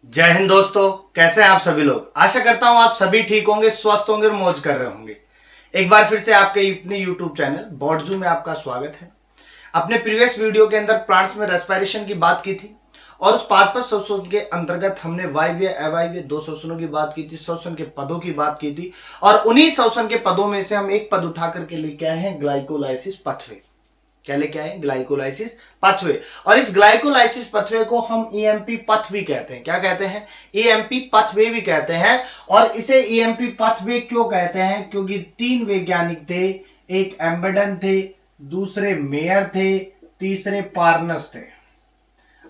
जय हिंद दोस्तों। कैसे हैं आप सभी लोग। आशा करता हूं आप सभी ठीक होंगे, स्वस्थ होंगे और मौज कर रहे होंगे। एक बार फिर से आपके अपने यूट्यूब चैनल बॉटजू में आपका स्वागत है। अपने प्रीवियस वीडियो के अंदर प्लांट्स में रेस्पिरेशन की बात की थी और उस पाद पद शोषण के अंतर्गत हमने वायवीय अवायवीय दो शोषणों की बात की थी, शोषण के पदों की बात की थी और उन्हीं शोषण के पदों में से हम एक पद उठा करके लेके आए हैं ग्लाइकोलाइसिस पाथवे। क्या लेके आए? Glycolysis pathway. और इस ग्लाइकोलाइसिस पाथवे को हम ईएमपी पथ भी कहते हैं। क्या कहते हैं? ईएमपी पाथवे भी कहते हैं। और इसे ईएमपी पाथवे क्यों कहते हैं? क्योंकि तीन वैज्ञानिक थे, एक एम्बेडन थे, दूसरे मेयर थे, तीसरे पार्नस थे।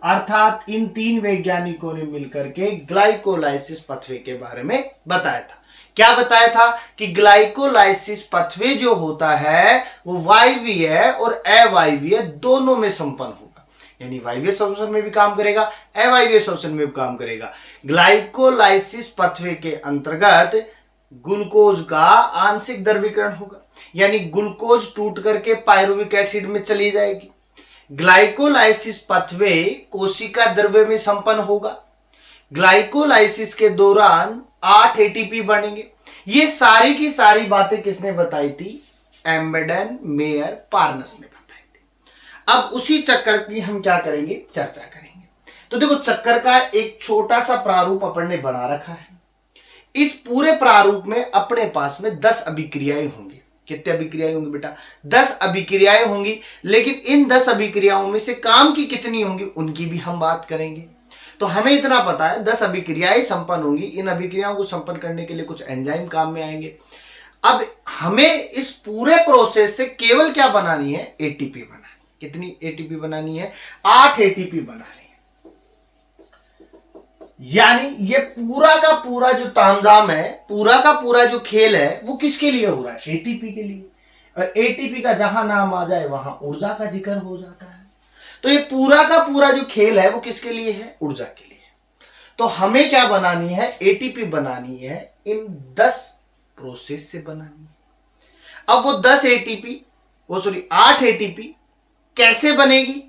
अर्थात इन तीन वैज्ञानिकों ने मिलकर के ग्लाइकोलाइसिस पाथवे के बारे में बताया था। क्या बताया था? कि ग्लाइकोलाइसिस पाथवे जो होता है वो वायवीय और अवायवीय दोनों में संपन्न होगा, यानी वायवीय शोषण में भी काम करेगा, अवायवीय शोषण में भी काम करेगा। ग्लाइकोलाइसिस पाथवे के अंतर्गत ग्लूकोज का आंशिक द्रवीकरण होगा, यानी ग्लूकोज टूट करके पायरुविक एसिड में चली जाएगी। ग्लाइकोलाइसिस पाथवे कोशिका द्रव्य में संपन्न होगा। ग्लाइकोलाइसिस के दौरान 8 एटीपी बनेंगे। ये सारी की सारी बातें किसने बताई थी? एम्बेडन, मेयर, पार्नस ने बताई थी। अब उसी चक्कर की हम क्या करेंगे? चर्चा करेंगे। तो देखो, चक्कर का एक छोटा सा प्रारूप अपन ने बना रखा है। इस पूरे प्रारूप में अपने पास में 10 अभिक्रियाएं होंगी। कितने अभिक्रियाएं होंगी बेटा? 10 अभिक्रियाएं होंगी। लेकिन इन 10 अभिक्रियाओं में से काम की कितनी होंगी उनकी भी हम बात करेंगे। तो हमें इतना पता है 10 अभिक्रियाएं संपन्न होंगी। इन अभिक्रियाओं को संपन्न करने के लिए कुछ एंजाइम काम में आएंगे। अब हमें इस पूरे प्रोसेस से केवल क्या बनानी है? एटीपी बनानी। कितनी एटीपी बनानी है? 8 एटीपी बनानी है। यानी ये पूरा का पूरा जो तामझाम है, पूरा का पूरा जो खेल है, वो किसके लिए हो रहा है? एटीपी के लिए। और एटीपी का जहां नाम आ जाए वहां ऊर्जा का जिक्र हो जाता है। तो ये पूरा का पूरा जो खेल है वो किसके लिए है? ऊर्जा के लिए। तो हमें क्या बनानी है? एटीपी बनानी है। इन 10 प्रोसेस से बनानी है। अब वो 10 एटीपी, वो सॉरी 8 एटीपी कैसे बनेगी,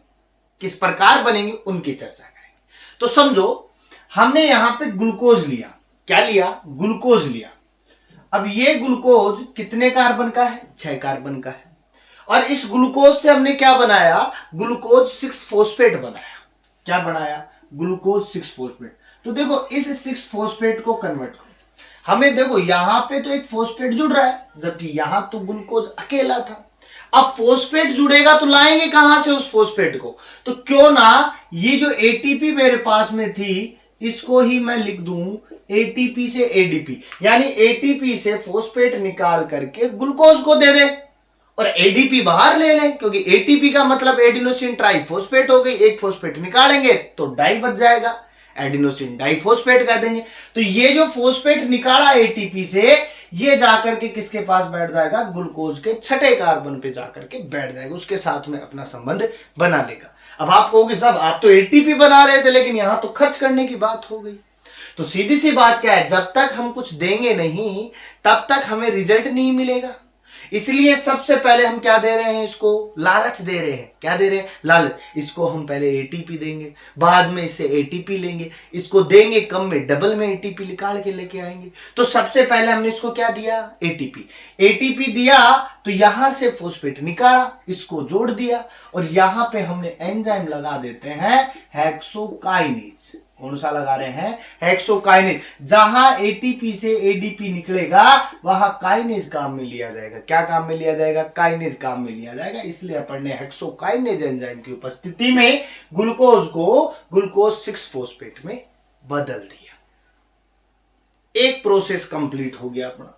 किस प्रकार बनेगी, उनकी चर्चा करेंगे। तो समझो, हमने यहां पे ग्लूकोज लिया। क्या लिया? ग्लूकोज लिया। अब ये ग्लूकोज कितने कार्बन का है? 6 कार्बन का है। और इस ग्लूकोज से हमने क्या बनाया? ग्लूकोज 6 फॉस्फेट बनाया। क्या बनाया? Glucose 6 phosphate. तो देखो, इस 6 फॉस्फेट को कन्वर्ट करो। हमें देखो, यहां पे तो एक फॉस्फेट जुड़ रहा है, जबकि यहां तो ग्लूकोज अकेला था। अब फॉस्फेट जुड़ेगा तो लाएंगे कहां से उस फॉस्फेट को? तो क्यों ना ये जो एटीपी मेरे पास में थी, इसको ही मैं लिख दूं एटीपी से एडीपी, यानी एटीपी से फॉस्फेट निकाल करके ग्लूकोज को दे दे और एडीपी बाहर ले लें, क्योंकि एटीपी का मतलब एडिनोसिन ट्राइफॉस्फेट हो गई। एक फॉस्फेट निकालेंगे तो डाई बच जाएगा, एडिनोसिन डाइफॉस्फेट कह देंगे। तो ये जो फॉस्फेट निकाला एटीपी से, ये जाकर के किसके पास बैठ जाएगा? ग्लूकोज के 6 कार्बन पे जाकर के बैठ जाएगा, उसके साथ में अपना संबंध बना लेगा। अब आप कहोगे साहब आप तो एटीपी बना रहे थे, लेकिन यहां तो खर्च करने की बात हो गई। तो सीधी सी बात क्या है? जब तक हम कुछ देंगे नहीं तब तक हमें रिजल्ट नहीं मिलेगा। इसलिए सबसे पहले हम क्या दे रहे हैं? इसको लालच दे रहे हैं। क्या दे रहे हैं? लालच। इसको हम पहले एटीपी देंगे, बाद में इससे एटीपी लेंगे, इसको देंगे कम में, डबल में एटीपी निकाल के लेके आएंगे। तो सबसे पहले हमने इसको क्या दिया? एटीपी। एटीपी दिया तो यहां से फॉस्फेट निकाला, इसको जोड़ दिया और यहां पे हमने एंजाइम लगा देते हैं हेक्सोकाइनेज। कौन सा लगा रहे हैं? हेक्सोकाइनेज। जहां एटीपी से एडीपी निकलेगा वहां काइनेज काम में लिया जाएगा। क्या काम में लिया जाएगा? काइनेज काम में लिया जाएगा। इसलिए अपन ने हेक्सोकाइनेज एंजाइम की उपस्थिति में ग्लूकोज को ग्लूकोज 6 फॉस्फेट में बदल दिया। एक प्रोसेस कंप्लीट हो गया अपना।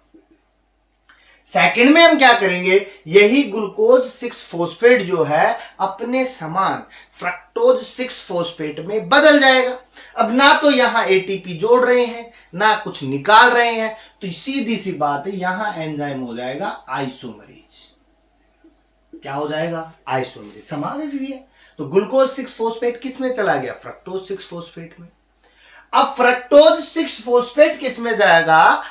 सेकंड में हम क्या करेंगे? यही ग्लूकोज 6 फॉस्फेट जो है अपने समान फ्रक्टोज 6 फॉस्फेट में बदल जाएगा। अब ना तो यहां एटीपी जोड़ रहे हैं, ना कुछ निकाल रहे हैं, तो सीधी सी बात है, यहां एंजाइम हो जाएगा आइसोमरेज। क्या हो जाएगा? आइसोमरेज। समावेश भी है। तो ग्लूकोज 6 फॉस्फेट किस में चला गया? फ्रक्टोज 6 फॉस्फेट में। अब फ्रक्टोज 6 फॉस्फेट किस में जाएगा?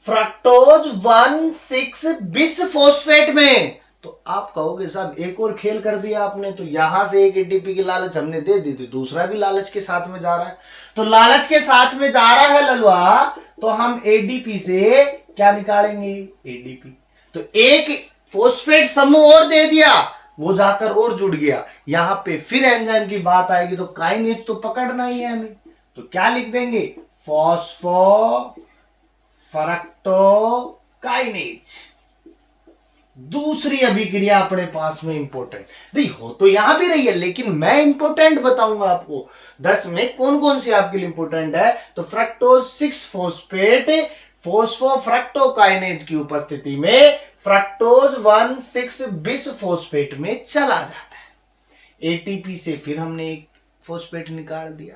फ्रक्टोज 1,6 बिस फॉस्फेट में। तो आप कहोगे साहब एक और खेल कर दिया आपने, तो यहां से एक एटीपी की लालच हमने दे दी, तो दूसरा भी लालच के साथ में जा रहा है। तो लालच के साथ में जा रहा है ललवा, तो हम एडीपी से क्या निकालेंगे, एडीपी। तो एक फॉस्फेट समूह और दे दिया, वो जाकर और जुड़ गया। यहां पे फिर एंजाइम की बात आएगी तो काइनेज तो पकड़ना ही है हमें, तो क्या लिख देंगे, फॉस्फोफरक्टोकाइनेज। दूसरी अभिक्रिया अपने पास में इंपॉर्टेंट, देखो तो यहां भी रही है, लेकिन मैं इंपॉर्टेंट बताऊंगा आपको 10 में कौन कौन सी आपके लिए इंपॉर्टेंट है। तो फ्रक्टोज 6 फॉस्फेट फोस्फोफ्रक्टोकाइनेज की उपस्थिति में फ्रक्टोज 1,6 बिस फॉस्फेट में चला जाता है। एटीपी से फिर हमने एक फॉस्फेट निकाल दिया।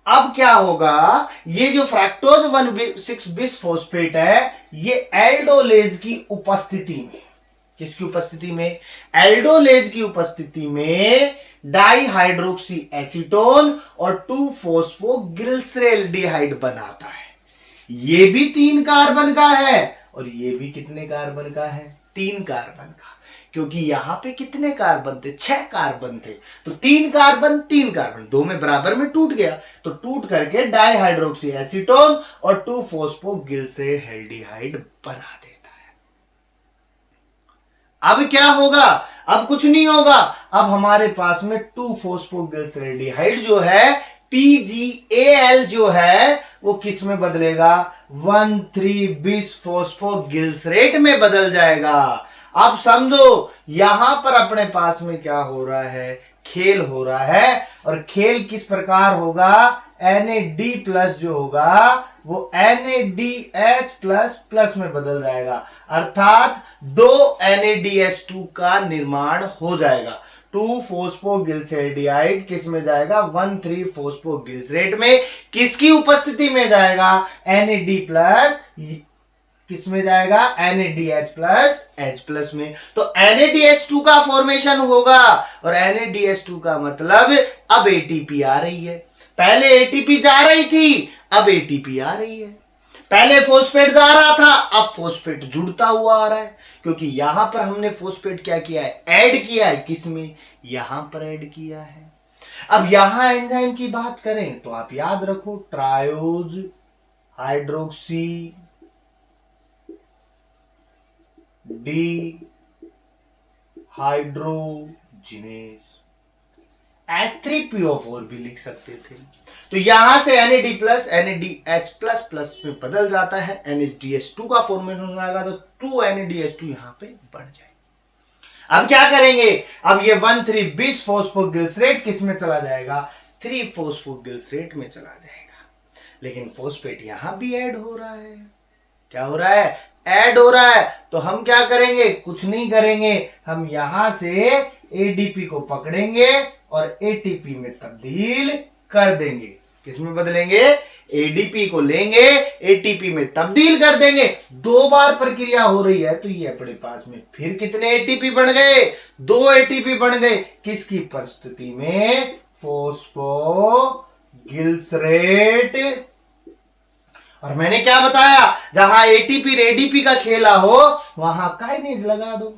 अब क्या होगा, ये जो फ्रक्टोज 1,6 बिस फॉस्फेट है, ये एल्डोलेज की उपस्थिति में, किसकी उपस्थिति में, एल्डोलेज की उपस्थिति में डाइहाइड्रोक्सी एसीटोन और 2-फॉस्फोग्लिसरैल्डिहाइड बनाता है। ये भी 3 कार्बन का है और ये भी कितने कार्बन का है, 3 कार्बन का, क्योंकि यहां पे कितने कार्बन थे, 6 कार्बन थे। तो 3 कार्बन 3 कार्बन 2 में बराबर में टूट गया, तो टूट करके डाइहाइड्रोक्सी एसीटोन और 2-फॉस्फोग्लिसरैल्डिहाइड बना देता है। अब क्या होगा, अब कुछ नहीं होगा, अब हमारे पास में 2-फॉस्फोग्लिसरैल्डिहाइड जो है PgAl जो है वो किस में बदलेगा, 1,3-बिस फॉस्फोग्लिसरेट में बदल जाएगा। अब समझो यहां पर अपने पास में क्या हो रहा है, खेल हो रहा है, और खेल किस प्रकार होगा, NAD+ जो होगा वो NADH++ में बदल जाएगा, अर्थात 2 NADH2 का निर्माण हो जाएगा। 2-फॉस्फोग्लिसरैल्डिहाइड किस में जाएगा, 1,3-फॉस्फोग्लिसरेट में, किसकी उपस्थिति में जाएगा, NAD+, किस में जाएगा, NADH+H+ में। तो NADH2 का फॉर्मेशन होगा, और NADH2 का मतलब अब ATP आ रही है। पहले ATP जा रही थी, अब ATP आ रही है। पहले फॉस्फेट जा रहा था, अब फॉस्फेट जुड़ता हुआ आ रहा है, क्योंकि यहां पर हमने फॉस्फेट क्या किया है, ऐड किया है, किसमें, यहां पर ऐड किया है। अब यहां एंजाइम की बात करें तो आप याद रखो, triose hydroxy D hydrogenase, H3PO4 भी लिख सकते थे। तो यहां से NAD+ NADH++ में बदल जाता है, NHDH2 का फॉर्मेशन आएगा, तो 2 NADH2 यहां पे बढ़ जाएगा। अब क्या करेंगे, अब ये 1,3-बिस फॉस्फोग्लिसरेट किस में चला जाएगा, 3-फॉस्फोग्लिसरेट में चला जाएगा। लेकिन फॉस्फेट यहां भी ऐड हो रहा है, क्या हो रहा है, ऐड हो रहा है। तो हम क्या करेंगे, कुछ नहीं करेंगे, हम यहां से ADP को पकड़ेंगे और ATP में तब्दील कर देंगे। किसमें बदलेंगे, ADP को लेंगे, ATP में तब्दील कर देंगे। 2 बार प्रक्रिया हो रही है, तो ये अपने पास में फिर कितने ATP बन गए, 2 ATP बन गए, किसकी परिस्थिति में, फॉस्फोग्लिसरेट। और मैंने क्या बताया, जहां ATP ADP का खेला हो वहां काइनेज लगा दो।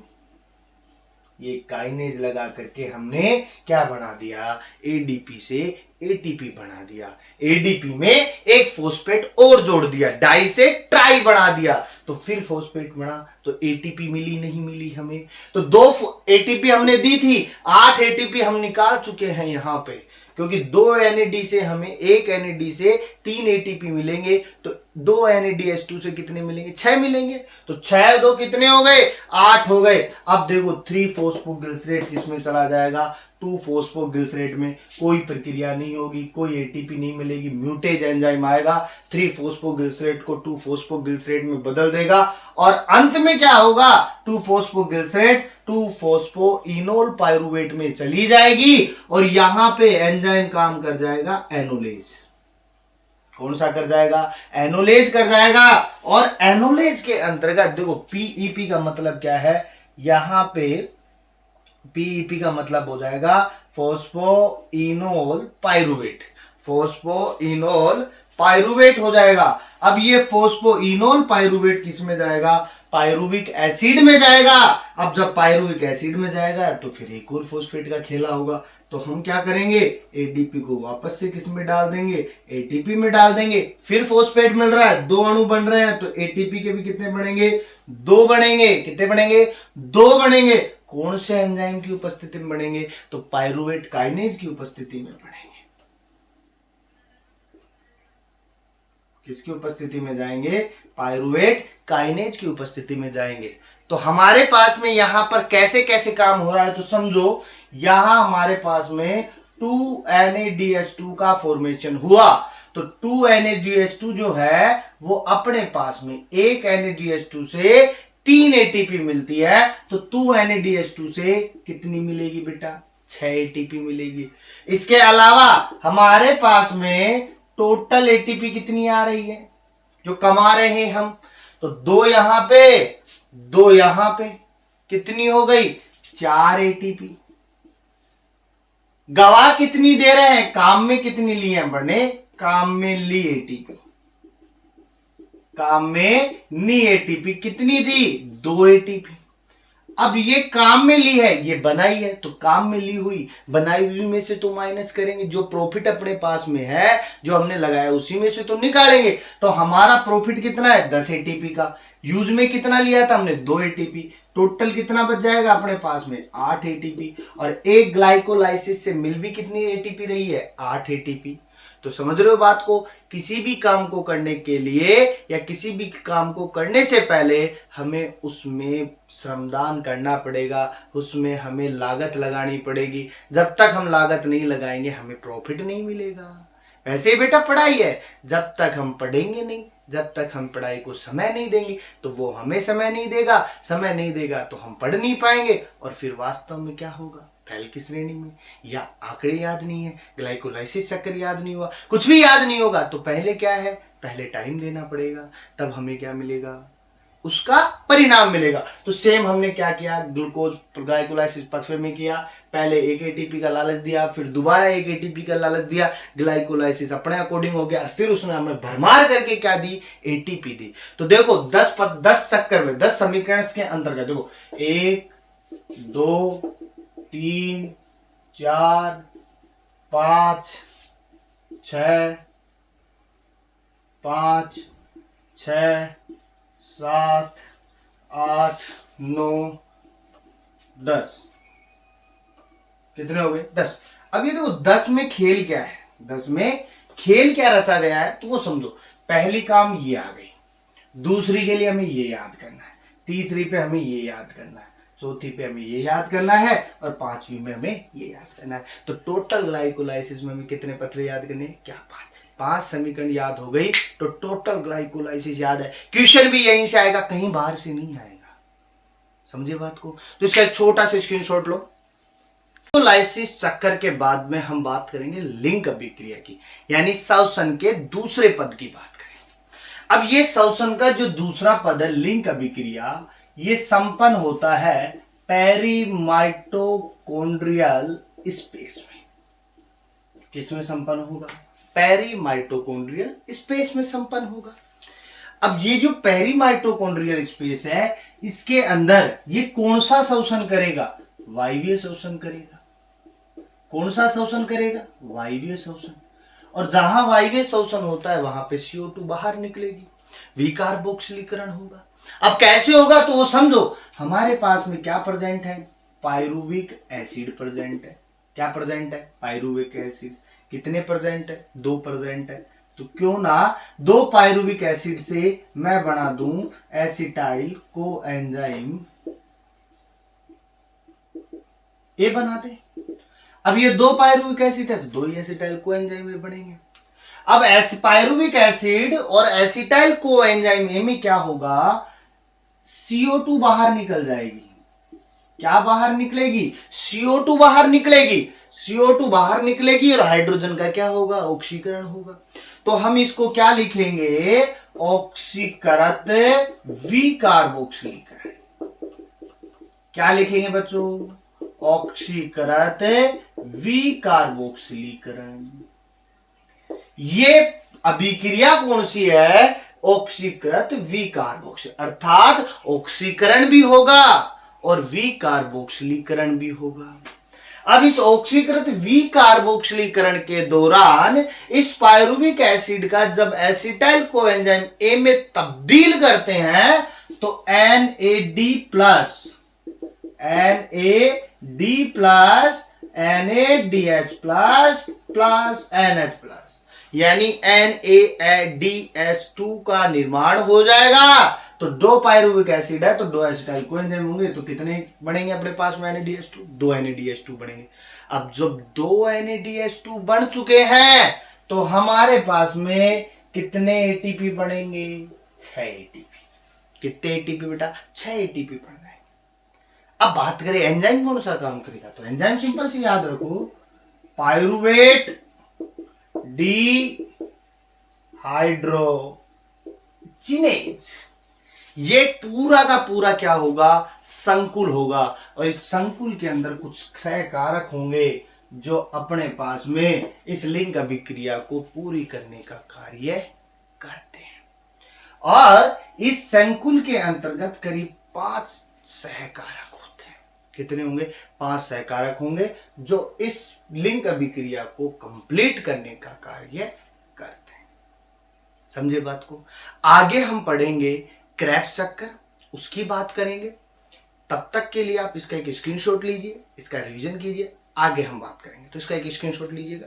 ये काइनेज लगा करके हमने क्या बना दिया, ADP से ATP बना दिया, ADP में एक फॉस्फेट और जोड़ दिया, डाई से ट्राई बना दिया, तो फिर फॉस्फेट बना, तो ATP मिली नहीं मिली हमें, तो 2 ATP हमने दी थी, 8 ATP हम निकाल चुके हैं यहां पे, क्योंकि 2 NAD से हमें 1 NAD से 3 ATP मिलेंगे, तो 2 NADH2 से कितने मिलेंगे, 6 मिलेंगे, तो 6 2 कितने हो गए, 8 हो गए। अब देखो 3-फॉस्फोग्लिसरेट किसमें चला जाएगा, 2-फॉस्फोग्लिसरेट में, कोई प्रक्रिया नहीं होगी, कोई ATP नहीं मिलेगी, म्यूटेज एंजाइम आएगा, 3-फॉस्फोग्लिसरेट को 2-फॉस्फोग्लिसरेट में बदल देगा, और अंत में क्या होगा, 2-फॉस्फोग्लिसरेट 2-फॉस्फोइनोल पाइरुवेट में चली जाएगी, और यहां पे एंजाइम काम कर जाएगा एनोलेज। कौन सा कर जाएगा, एनोलेज कर जाएगा। और एनोलेज के अंतर्गत देखो PEP का मतलब क्या है, यहां पे PEP का मतलब हो जाएगा फॉस्फोइनोल पाइरुवेट, फॉस्फोइनोल पाइरुवेट हो जाएगा। अब ये फॉस्फोइनोल पाइरुवेट किस में जाएगा, पायरुविक एसिड में जाएगा। अब जब पायरुविक एसिड में जाएगा तो फिर एक और फॉस्फेट का खेला होगा। तो हम क्या करेंगे, एटीपी को वापस से किस में डाल देंगे, एटीपी में डाल देंगे। फिर फॉस्फेट मिल रहा है, 2 अणु बन रहे हैं, तो एटीपी के भी कितने बनेंगे, 2 बनेंगे। कितने बनेंगे, 2 बनेंगे। कौन से एंजाइम की उपस्थिति में बनेंगे, तो पायरुवेट काइनेज की उपस्थिति में बनेंगे। किसकी उपस्थिति में जाएंगे, पायरुवेट काइनेज की उपस्थिति में जाएंगे। तो हमारे पास में यहां पर कैसे कैसे काम हो रहा है, तो समझो यहां हमारे पास में 2NADH2 का फॉर्मेशन हुआ। तो 2NADH2 जो है वो अपने पास में एक NADH2 से 3 ATP मिलती है। तो 2NADH2 से कितनी मिलेगी बेटा, 6 ATP मिलेगी। इसके अलावा हमारे पास में टोटल एटीपी कितनी आ रही है, जो कमा रहे हैं हम, तो 2 यहां पे, 2 यहां पे, कितनी हो गई, 4 एटीपी। गवा कितनी दे रहे हैं, काम में कितनी ली है, बने काम में ली एटीपी, काम में नी एटीपी कितनी थी, 2 एटीपी। अब ये काम में ली है, ये बनाई है, तो काम में ली हुई बनाई हुई में से तो माइनस करेंगे, जो प्रॉफिट अपने पास में है जो हमने लगाया उसी में से तो निकालेंगे। तो हमारा प्रॉफिट कितना है, 10 एटीपी का। यूज में कितना लिया था हमने, 2 एटीपी। टोटल कितना बच जाएगा अपने पास में, 8 एटीपी। और एक ग्लाइकोलाइसिस से मिल भी कितनी एटीपी रही है, 8 एटीपी। तो समझ रहे हो बात को, किसी भी काम को करने के लिए या किसी भी काम को करने से पहले हमें उसमें श्रमदान करना पड़ेगा, उसमें हमें लागत लगानी पड़ेगी। जब तक हम लागत नहीं लगाएंगे हमें प्रॉफिट नहीं मिलेगा। वैसे ही बेटा पढ़ाई है, जब तक हम पढ़ेंगे नहीं, जब तक हम पढ़ाई को समय नहीं देंगे तो वो हमें समय नहीं देगा, समय नहीं देगा तो हम पढ़ नहीं पाएंगे, और फिर वास्तव में क्या होगा, फेल की श्रेणी में, या आंकड़े याद नहीं है, ग्लाइकोलाइसिस चक्कर याद नहीं हुआ, कुछ भी याद नहीं होगा। तो पहले क्या है, पहले टाइम देना पड़ेगा, तब हमें क्या मिलेगा, उसका परिणाम मिलेगा। तो सेम हमने क्या किया, ग्लूकोज ग्लाइकोलाइसिस पाथवे में किया, पहले एक एटीपी का लालच दिया, फिर दोबारा एक एटीपी का लालच दिया, ग्लाइकोलाइसिस अपने अकॉर्डिंग हो गया, फिर उसने हमें भरमार करके क्या दी, एटीपी दी। तो देखो 10 चक्कर में 10 समीकरण के अंतर्गत देखो 1 2 3 4 5 6 5 6 7 8 9 10, कितने हो गए, 10। अब ये देखो 10 में खेल क्या है, 10 में खेल क्या रचा गया है, तो वो समझो। पहली काम ये आ गई, दूसरी के लिए हमें ये याद करना है, तीसरी पे हमें ये याद करना है, चौथी पे हमें ये याद करना है, और 5वीं में हमें ये याद करना है। तो टोटल ग्लाइकोलाइसिस में हमें कितने पथवे याद करने हैं, क्या 5 समीकरण याद हो गई, तो टोटल ग्लाइकोलाइसिस याद है। क्वेश्चन भी यहीं से आएगा, कहीं बाहर से नहीं आएगा। समझे बात को, तो इसका एक छोटा सा स्क्रीनशॉट लो। ग्लाइकोलाइसिस चक्कर के बाद में हम बात करेंगे लिंक अभिक्रिया की, यानी श्वसन के दूसरे पद की बात करेंगे। अब ये श्वसन का जो दूसरा पद है, लिंक अभिक्रिया, ये संपन्न होता है पेरीमाइटोकॉन्ड्रियल स्पेस में। किसमें संपन्न होगा, पेरीमाइटोकॉन्ड्रियल स्पेस में संपन्न होगा। अब ये जो पेरीमाइटोकॉन्ड्रियल स्पेस है, इसके अंदर ये कौन सा श्वसन करेगा, वायवीय श्वसन करेगा। कौन सा श्वसन करेगा, वायवीय श्वसन। और जहां वायवीय श्वसन होता है वहां पे CO2 बाहर निकलेगी, विकार्बोक्सिलीकरण होगा। अब कैसे होगा, तो वो समझो, हमारे पास में क्या प्रेजेंट है, पायरुविक एसिड प्रेजेंट है। क्या प्रेजेंट है, पायरुविक एसिड। कितने प्रेजेंट है, 2 प्रेजेंट है। तो क्यों ना 2 पायरुविक एसिड से मैं बना दूं एसिटाइल कोएंजाइम ए बना दे। अब ये 2 पायरुविक एसिड है, तो 2 ही एसिटाइल कोएंजाइम ए बनेंगे। अब पायरुविक एसिड और एसिटाइल कोएंजाइम ए में क्या होगा, CO2 बाहर निकल जाएगी। क्या बाहर निकलेगी, CO2 बाहर निकलेगी। CO2 बाहर निकलेगी और हाइड्रोजन का क्या होगा, ऑक्सीकरण होगा। तो हम इसको क्या लिखेंगे, ऑक्सीकृत विकार्बोक्सिलीकरण। क्या लिखेंगे बच्चों, ऑक्सीकृत विकार्बोक्सिलीकरण। ये अभिक्रिया कौन सी है, ऑक्सीकृत विकार्बोक्सिल, अर्थात ऑक्सीकरण भी होगा और विकार्बोक्सिलीकरण भी होगा। अब इस ऑक्सीकृत विकार्बोक्सिलीकरण के दौरान इस पायरुविक एसिड का जब एसिटाइल कोएंजाइम ए में तब्दील करते हैं तो NAD plus NADH plus plus NH plus यानी NADH2 का निर्माण हो जाएगा। तो दो पायरुविक एसिड है तो दो एसिटाइल कोएंजाइम होंगे, तो कितने बनेंगे अपने पास में NADH2? दो NADH2 बनेंगे। अब जब दो NADH2 बन चुके हैं तो हमारे पास में कितने ATP बनेंगे? 6 ATP। कितने ATP बेटा? 6 ATP बन जाएंगे। अब बात करें एंजाइम कौन सा काम करेगा, तो एंजाइम सिंपल से याद रखो, पायरुवेट डिहाइड्रोजिनेज। ये पूरा का पूरा क्या होगा? संकुल होगा, और इस संकुल के अंदर कुछ सहकारक होंगे जो अपने पास में इस लिंक अभिक्रिया को पूरी करने का कार्य करते हैं। और इस संकुल के अंतर्गत करीब 5 सहकारक होते हैं। कितने होंगे? 5 सहकारक होंगे जो इस लिंक अभिक्रिया को कंप्लीट करने का कार्य करते हैं। समझे बात को? आगे हम पढ़ेंगे क्रेब्स चक्कर, उसकी बात करेंगे। तब तक के लिए आप इसका एक स्क्रीनशॉट लीजिए, इसका रिवीजन कीजिए, आगे हम बात करेंगे। तो इसका एक स्क्रीनशॉट लीजिएगा।